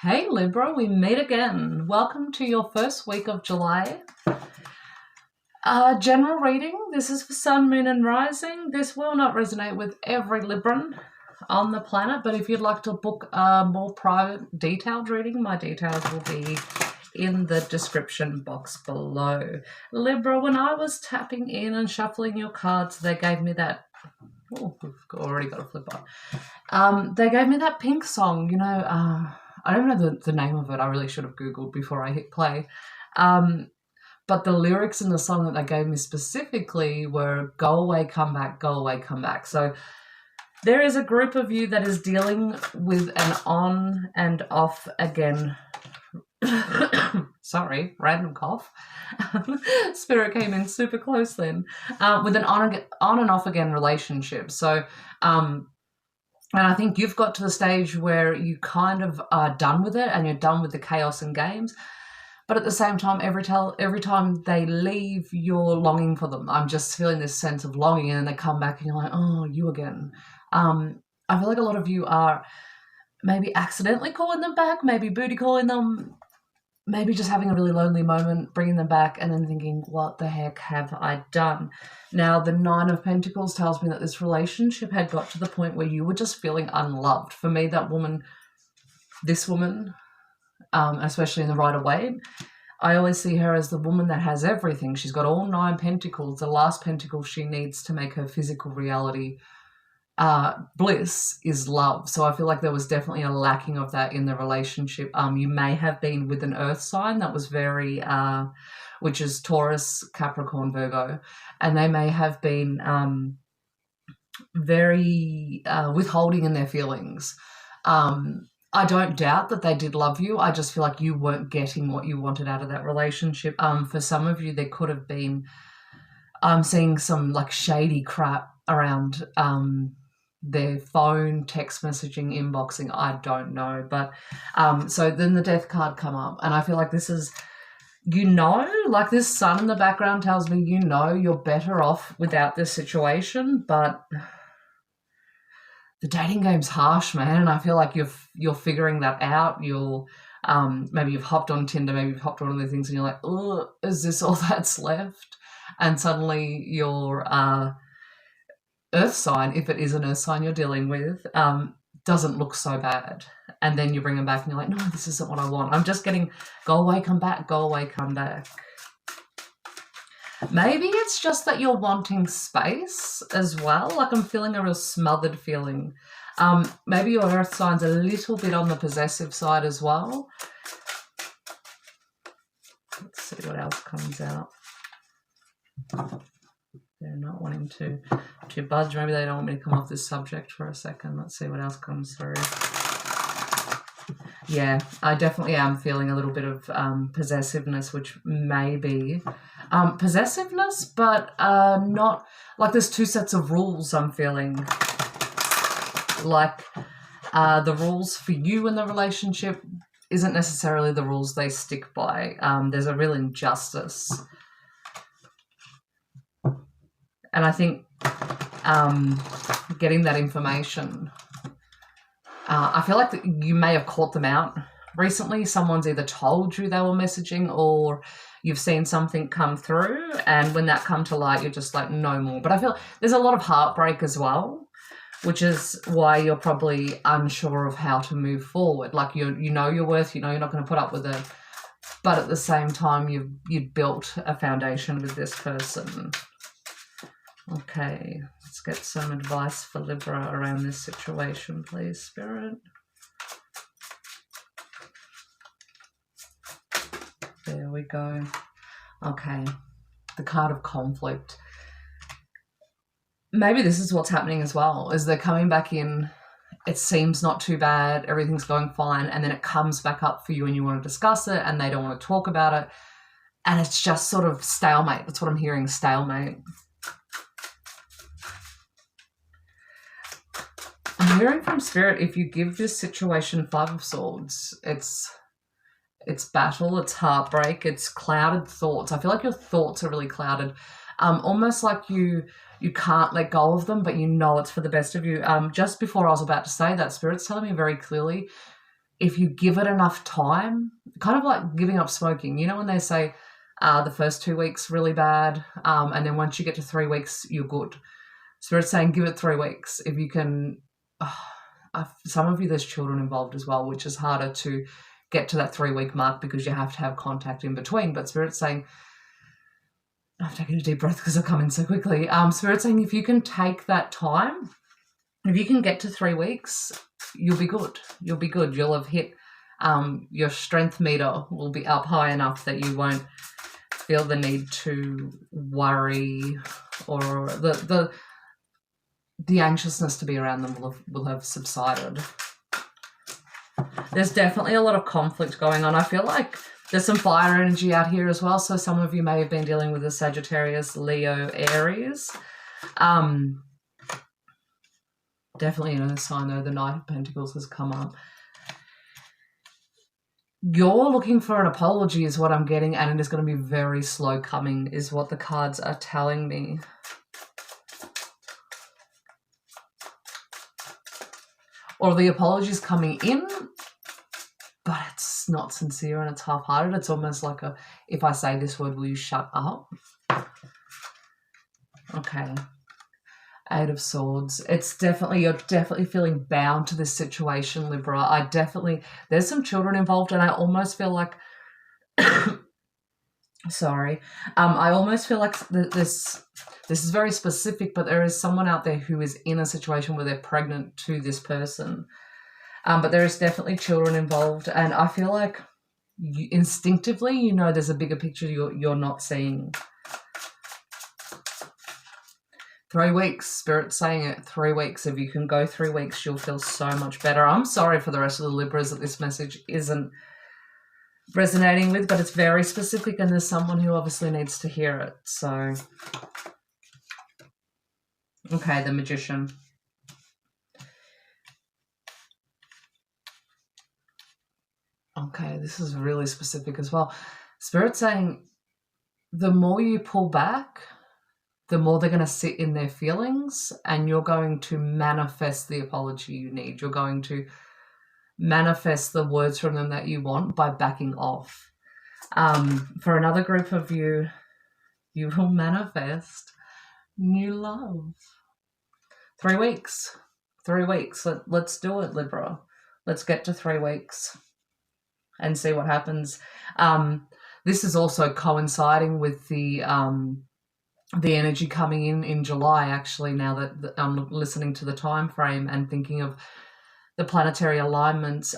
Hey Libra, we meet again. Welcome to your first week of July. General reading. This is for Sun, Moon and Rising. This will not resonate with every Libran on the planet, but if you'd like to book a more private, detailed reading, my details will be in the description box below. Libra, when I was tapping in and shuffling your cards, they gave me that... Oh, we've already got a flip on. They gave me that Pink song, I don't know the name of it. I really should have Googled before I hit play. But the lyrics in the song that they gave me specifically were go away, come back, go away, come back. So there is a group of you that is dealing with an on and off again. Sorry, random cough. Spirit came in super close then. With an on and off again relationship. So, and I think you've got to the stage where you kind of are done with it and you're done with the chaos and games. But at the same time, every time they leave, you're longing for them. I'm just feeling this sense of longing, and then they come back and you're like, oh, you again. I feel like a lot of you are maybe accidentally calling them back, maybe booty calling them, maybe just having a really lonely moment, bringing them back, and then thinking, what the heck have I done? Now, the Nine of Pentacles tells me that this relationship had got to the point where you were just feeling unloved. For me, this woman, especially in the Rider-Waite, I always see her as the woman that has everything. She's got all 9 pentacles. The last pentacle she needs to make her physical reality bliss is love. So I feel like there was definitely a lacking of that in the relationship. You may have been with an earth sign that was very, which is Taurus, Capricorn, Virgo, and they may have been very withholding in their feelings. I don't doubt that they did love you. I just feel like you weren't getting what you wanted out of that relationship. For some of you, there could have been seeing some like shady crap around their phone, text messaging, inboxing, I don't know. But so then the Death card come up, and I feel like this is, like this sun in the background tells me, you're better off without this situation, but the dating game's harsh, man. I feel like you're figuring that out. You'll maybe you've hopped on Tinder, maybe you've hopped on other things, and you're like, oh, is this all that's left? And suddenly your earth sign, if it is an earth sign you're dealing with, doesn't look so bad. And then you bring them back and you're like, no, this isn't what I want. I'm just getting go away, come back, go away, come back. Maybe it's just that you're wanting space as well. Like I'm feeling a real smothered feeling. Maybe your earth sign's a little bit on the possessive side as well. Let's see what else comes out. They're not wanting to budge. Maybe they don't want me to come off this subject for a second. Let's see what else comes through. Yeah, I definitely am feeling a little bit of possessiveness, which may be possessiveness, but not like there's 2 sets of rules I'm feeling. Like the rules for you in the relationship isn't necessarily the rules they stick by. There's a real injustice. And I think getting that information, I feel like you may have caught them out recently. Someone's either told you they were messaging, or you've seen something come through, and when that come to light, you're just like, no more. But I feel there's a lot of heartbreak as well, which is why you're probably unsure of how to move forward. Like you know your worth, you're not going to put up with it, but at the same time, you've built a foundation with this person. Okay, let's get some advice for Libra around this situation, please, Spirit. There we go. Okay, the card of conflict. Maybe this is what's happening as well, is they're coming back in, it seems not too bad, everything's going fine, and then it comes back up for you and you want to discuss it and they don't want to talk about it, and it's just sort of stalemate. That's what I'm hearing, stalemate. I'm hearing from Spirit, if you give this situation 5 of Swords, it's battle, it's heartbreak, it's clouded thoughts. I feel like your thoughts are really clouded. Almost like you can't let go of them, but it's for the best of you. Just before I was about to say that, Spirit's telling me very clearly, if you give it enough time, kind of like giving up smoking. You know when they say the first 2 weeks really bad, and then once you get to 3 weeks, you're good. Spirit's saying give it 3 weeks. If you can, some of you, there's children involved as well, which is harder to get to that 3 week mark because you have to have contact in between. But Spirit's saying, I've taken a deep breath because I've come in so quickly. Spirit's saying if you can take that time, if you can get to 3 weeks, you'll be good. You'll be good. You'll have hit your strength meter will be up high enough that you won't feel the need to worry, or the anxiousness to be around them will have subsided. There's definitely a lot of conflict going on. I feel like there's some fire energy out here as well. So some of you may have been dealing with a Sagittarius, Leo, Aries. Definitely in a sign though, the Knight of Pentacles has come up. You're looking for an apology is what I'm getting, and it is going to be very slow coming is what the cards are telling me. Or the apology is coming in, but it's not sincere and it's half-hearted. It's almost like a, if I say this word, will you shut up? Okay. 8 of Swords. It's definitely, you're definitely feeling bound to this situation, Libra. There's some children involved, and I almost feel like, sorry, I almost feel like this is very specific, but there is someone out there who is in a situation where they're pregnant to this person. But there is definitely children involved, and I feel like instinctively, you know, there's a bigger picture you're not seeing. 3 weeks, Spirit's saying it, 3 weeks. If you can go 3 weeks, you'll feel so much better. I'm sorry for the rest of the Libras that this message isn't resonating with, but it's very specific, and there's someone who obviously needs to hear it. So, okay, the Magician. Okay, this is really specific as well. Spirit's saying the more you pull back, the more they're going to sit in their feelings, and you're going to manifest the apology you need. You're going to manifest the words from them that you want by backing off. For another group of you, you will manifest new love. 3 weeks. 3 weeks. Let's do it, Libra. Let's get to 3 weeks and see what happens. This is also coinciding with the energy coming in July, actually, now that I'm listening to the time frame and thinking of the planetary alignments.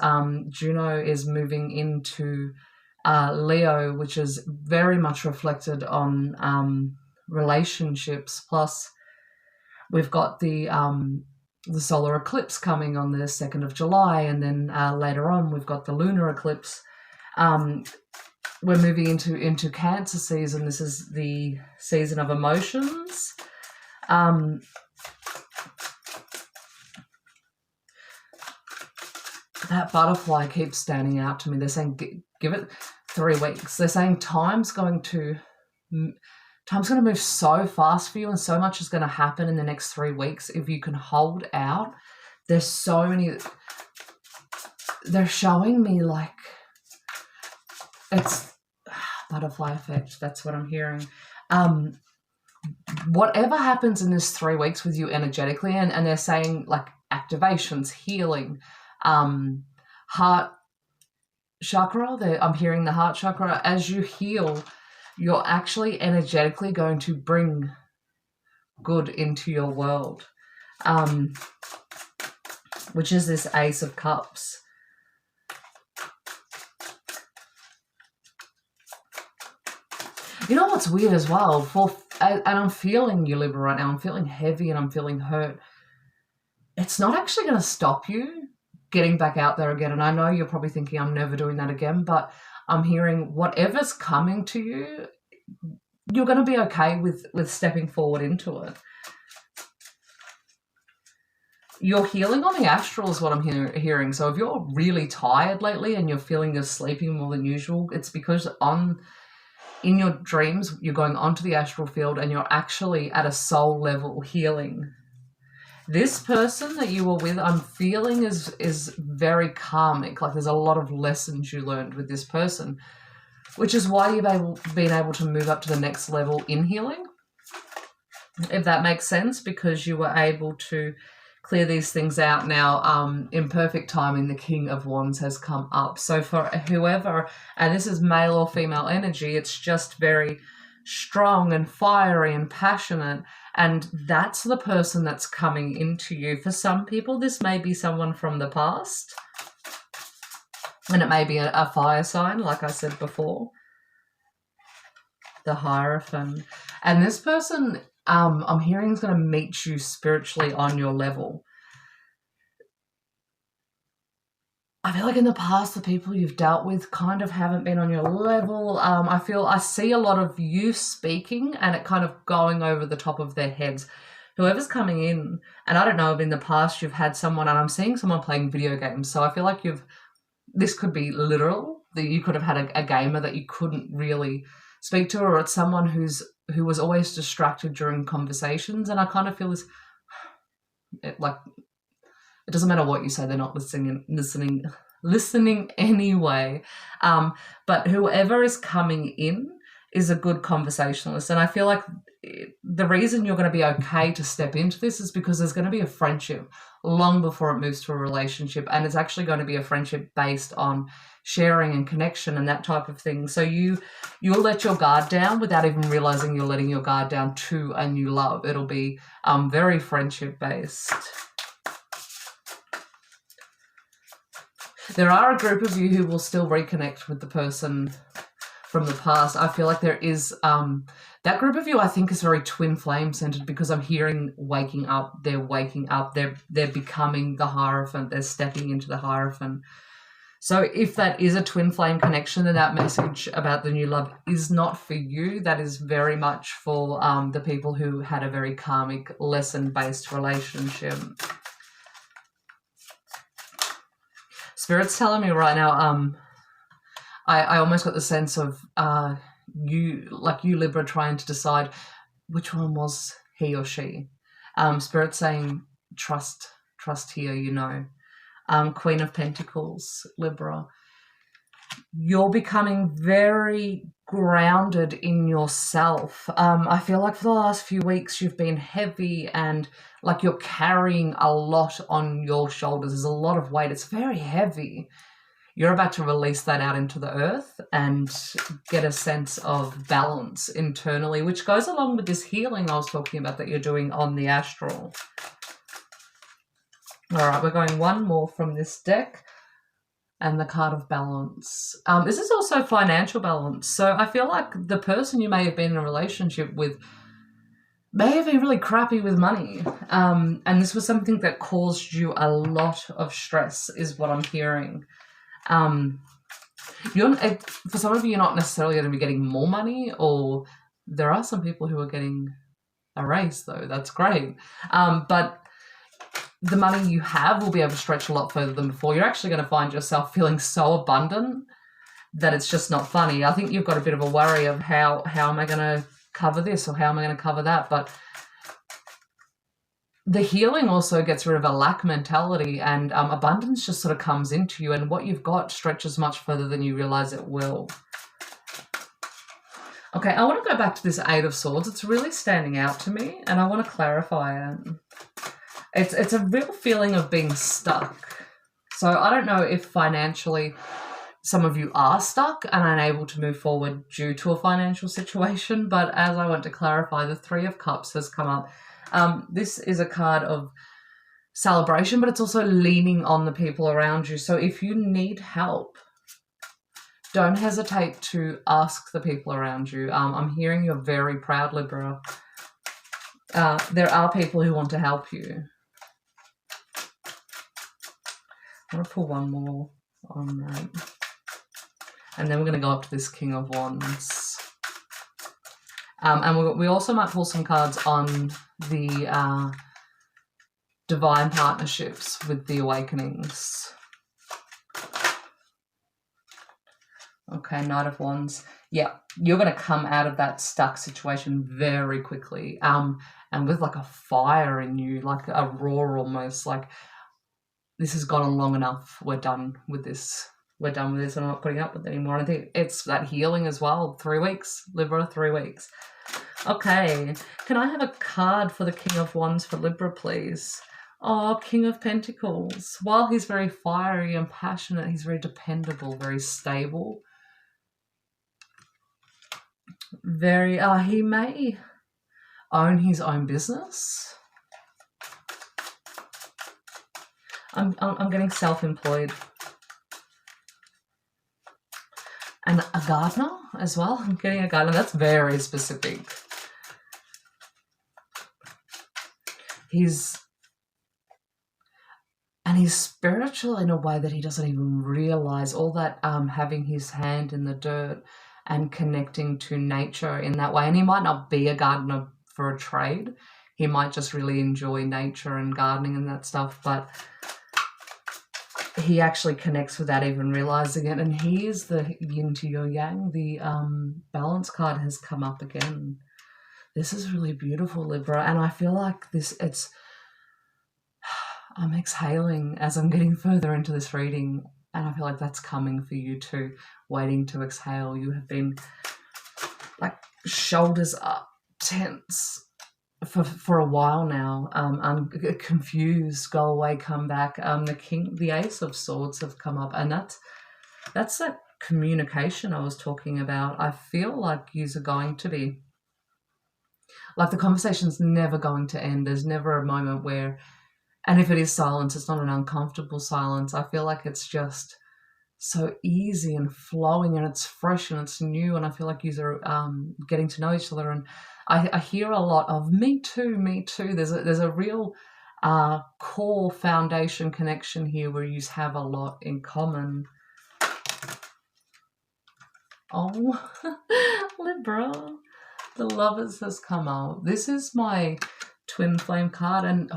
Juno is moving into Leo, which is very much reflected on relationships. Plus, we've got the solar eclipse coming on the 2nd of July, and then later on we've got the lunar eclipse. We're moving into Cancer season. This is the season of emotions. That butterfly keeps standing out to me. They're saying give it 3 weeks. They're saying time's going to move so fast for you, and so much is going to happen in the next 3 weeks if you can hold out. There's so many. They're showing me like it's butterfly effect. That's what I'm hearing. Whatever happens in this 3 weeks with you energetically, and they're saying like activations, healing, heart chakra. I'm hearing the heart chakra. As you heal, you're actually energetically going to bring good into your world, which is this Ace of Cups. You know what's weird as well? And I'm feeling you, Libra, right now. I'm feeling heavy and I'm feeling hurt. It's not actually going to stop you getting back out there again. And I know you're probably thinking, I'm never doing that again. But I'm hearing whatever's coming to you, you're going to be okay with stepping forward into it. You're healing on the astral is what I'm hearing. So if you're really tired lately and you're feeling you're sleeping more than usual, it's because in your dreams, you're going onto the astral field and you're actually at a soul level healing. This person that you were with, I'm feeling is very karmic. Like there's a lot of lessons you learned with this person, which is why you've been able to move up to the next level in healing, if that makes sense, because you were able to clear these things out. Now, in perfect timing, the King of Wands has come up. So for whoever, and this is male or female energy, it's just very strong and fiery and passionate, and that's the person that's coming into you. For some people, this may be someone from the past, and it may be a fire sign, like I said before, the Hierophant. And this person, I'm hearing, is going to meet you spiritually on your level. I feel like in the past, the people you've dealt with kind of haven't been on your level. I see a lot of you speaking and it kind of going over the top of their heads. Whoever's coming in, and I don't know if in the past you've had someone, and I'm seeing someone playing video games, so I feel like this could be literal, that you could have had a gamer that you couldn't really speak to, or it's someone who was always distracted during conversations, and I kind of feel this, it doesn't matter what you say, they're not listening anyway. But whoever is coming in is a good conversationalist. And I feel like the reason you're going to be okay to step into this is because there's going to be a friendship long before it moves to a relationship. And it's actually going to be a friendship based on sharing and connection and that type of thing. So you'll let your guard down without even realizing you're letting your guard down to a new love. It'll be very friendship based. There are a group of you who will still reconnect with the person from the past. I feel like there is, that group of you I think is very twin flame centered, because I'm hearing waking up, they're becoming the Hierophant, they're stepping into the Hierophant. So if that is a twin flame connection, then that message about the new love is not for you. That is very much for the people who had a very karmic lesson-based relationship. Spirit's telling me right now, I almost got the sense of you Libra, trying to decide which one was he or she. Spirit saying trust here, you know. Queen of Pentacles, Libra. You're becoming very grounded in yourself. I feel like for the last few weeks you've been heavy and like you're carrying a lot on your shoulders. There's a lot of weight. It's very heavy. You're about to release that out into the earth and get a sense of balance internally, which goes along with this healing I was talking about that you're doing on the astral. All right, we're going one more from this deck, and the card of balance. This is also financial balance. So I feel like the person you may have been in a relationship with may have been really crappy with money. And this was something that caused you a lot of stress, is what I'm hearing. For some of you, you're not necessarily going to be getting more money, or there are some people who are getting a raise, though. That's great. But the money you have will be able to stretch a lot further than before. You're actually going to find yourself feeling so abundant that it's just not funny. I think you've got a bit of a worry of how am I going to cover this, or how am I going to cover that? But the healing also gets rid of a lack mentality, and abundance just sort of comes into you, and what you've got stretches much further than you realize it will. Okay, I want to go back to this Eight of Swords. It's really standing out to me, and I want to clarify it. It's a real feeling of being stuck. So I don't know if financially some of you are stuck and unable to move forward due to a financial situation, but as I want to clarify, the Three of Cups has come up. This is a card of celebration, but it's also leaning on the people around you. So if you need help, don't hesitate to ask the people around you. I'm hearing you're very proud, Libra. There are people who want to help you. I'm going to pull one more on that. And then we're going to go up to this King of Wands. And we also might pull some cards on the divine partnerships with the awakenings. Okay, Knight of Wands. Yeah, you're going to come out of that stuck situation very quickly. And with like a fire in you, like a roar almost, like this has gone on long enough. We're done with this. We're done with this. I'm not putting up with it anymore. I think it's that healing as well. 3 weeks, Libra, 3 weeks. Okay, can I have a card for the King of Wands for Libra, please? Oh, King of Pentacles. While he's very fiery and passionate, he's very dependable, very stable. Very, he may own his own business. I'm getting self-employed. And a gardener as well. I'm getting a gardener. That's very specific. He's spiritual in a way that he doesn't even realize. All that having his hand in the dirt and connecting to nature in that way. And he might not be a gardener for a trade. He might just really enjoy nature and gardening and that stuff, but he actually connects without even realizing it. And he is the yin to your yang. The balance card has come up again. This is really beautiful, Libra. And I feel like I'm exhaling as I'm getting further into this reading. And I feel like that's coming for you too, waiting to exhale. You have been like shoulders up, tense for a while now. I'm confused, go away, come back. The Ace of Swords have come up, and that's that communication I was talking about. I feel like yous are going to be, like the conversation's never going to end. There's never a moment where, and if it is silence, it's not an uncomfortable silence. I feel like it's just so easy and flowing, and it's fresh and it's new, and I feel like yous are getting to know each other. And I hear a lot of me too, me too. There's a real core foundation connection here where yous have a lot in common. Oh, Libra, the Lovers has come up. This is my twin flame card, and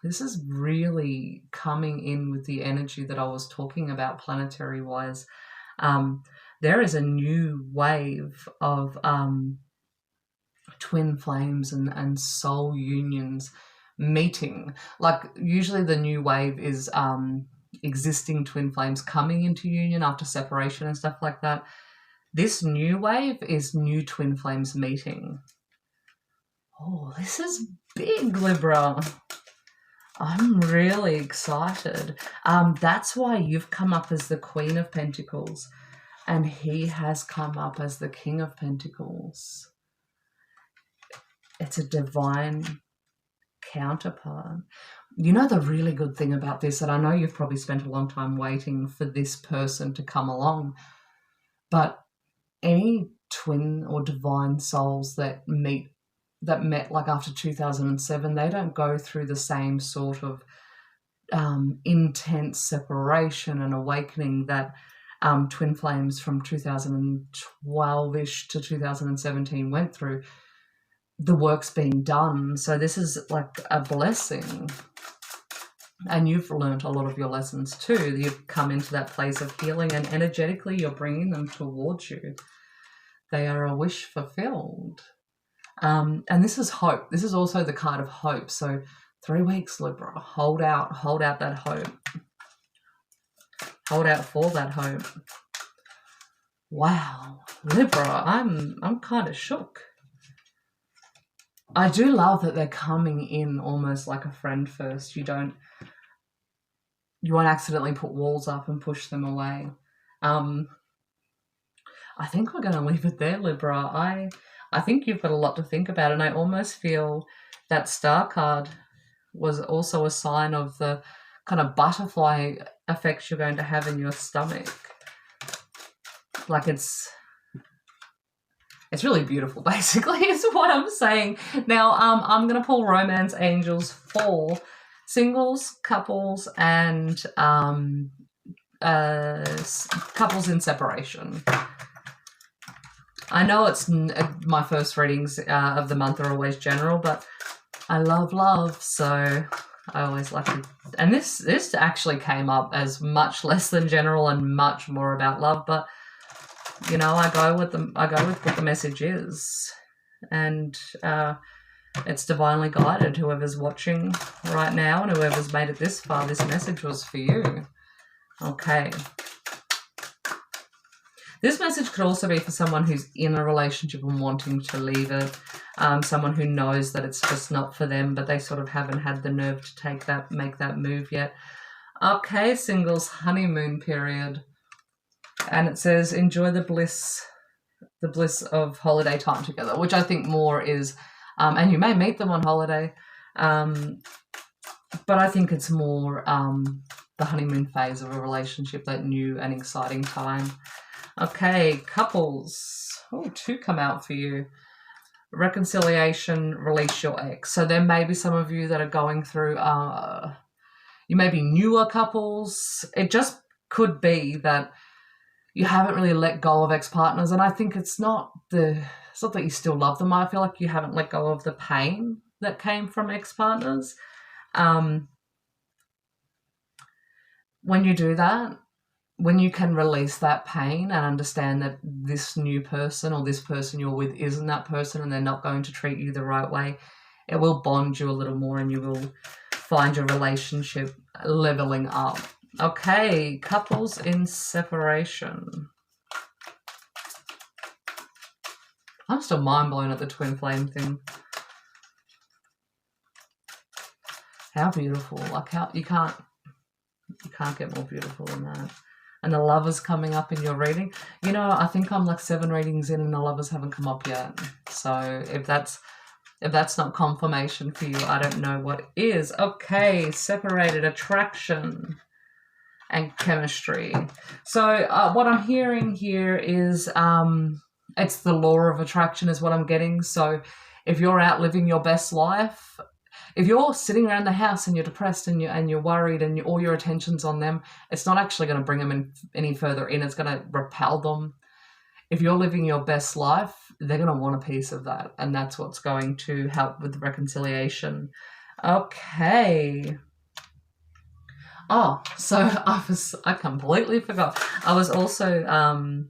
this is really coming in with the energy that I was talking about planetary wise. There is a new wave of twin flames and soul unions meeting. Like usually the new wave is existing twin flames coming into union after separation and stuff like that. This new wave is new twin flames meeting. Oh, this is big, Libra. I'm really excited. That's why you've come up as the Queen of Pentacles and he has come up as the King of Pentacles. It's a divine counterpart. You know the really good thing about this, and I know you've probably spent a long time waiting for this person to come along, but any twin or divine souls that met like after 2007, they don't go through the same sort of intense separation and awakening that twin flames from 2012-ish to 2017 went through. The work's been done, so this is like a blessing. And you've learned a lot of your lessons too. You've come into that place of healing, and energetically you're bringing them towards you. They are a wish fulfilled. And this is hope. This is also the card of hope. So 3 weeks, Libra. Hold out that hope. Hold out for that hope. Wow, Libra, I'm kind of shook. I do love that they're coming in almost like a friend first. You won't accidentally put walls up and push them away. I think we're going to leave it there, Libra. I think you've got a lot to think about, and I almost feel that Star card was also a sign of the kind of butterfly effects you're going to have in your stomach. Like it's really beautiful, basically, is what I'm saying. Now, I'm going to pull Romance Angels for singles, couples, and couples in separation. I know it's my first readings of the month are always general, but I love love, so I always like to. And this actually came up as much less than general and much more about love, but You know, I go with what the message is, and it's divinely guided. Whoever's watching right now and whoever's made it this far, this message was for you. Okay. This message could also be for someone who's in a relationship and wanting to leave it. Someone who knows that it's just not for them, but they sort of haven't had the nerve to make that move yet. Okay, singles, honeymoon period. And it says, enjoy the bliss of holiday time together, which I think more is, and you may meet them on holiday, but I think it's more the honeymoon phase of a relationship, that new and exciting time. Okay, couples. Oh, 2 come out for you. Reconciliation, release your ex. So there may be some of you that are going through, you may be newer couples. It just could be that you haven't really let go of ex-partners. And I think it's not that you still love them. I feel like you haven't let go of the pain that came from ex-partners. When you do that, when you can release that pain and understand that this new person or this person you're with isn't that person and they're not going to treat you the right way, it will bond you a little more and you will find your relationship leveling up. Okay, couples in separation. I'm still mind blown at the twin flame thing. How beautiful. Like, how you can't get more beautiful than that. And the Lovers coming up in your reading. You know, I think I'm like 7 readings in and the Lovers haven't come up yet. So if that's not confirmation for you, I don't know what is. Okay, separated, attraction and chemistry. So what I'm hearing here is it's the law of attraction is what I'm getting. So if you're out living your best life, if you're sitting around the house and you're depressed and you're worried and all your attention's on them, it's not actually going to bring them in any further in. It's going to repel them. If you're living your best life, they're going to want a piece of that, and that's what's going to help with the reconciliation. Okay. Oh, so I completely forgot. I was also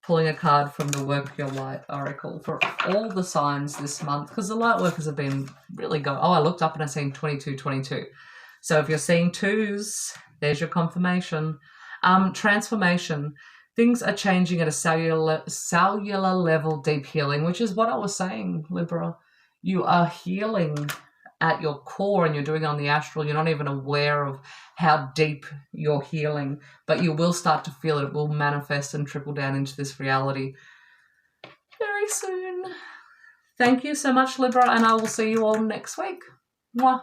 pulling a card from the Work Your Light Oracle for all the signs this month, because the light workers have been really going. Oh, I looked up and I seen 2222. So if you're seeing 2s, there's your confirmation. Transformation. Things are changing at a cellular level, deep healing, which is what I was saying, Libra. You are healing at your core and you're doing it on the astral. You're not even aware of how deep you're healing, but you will start to feel it. It will manifest and trickle down into this reality very soon. Thank you so much, Libra, and I will see you all next week. Mwah.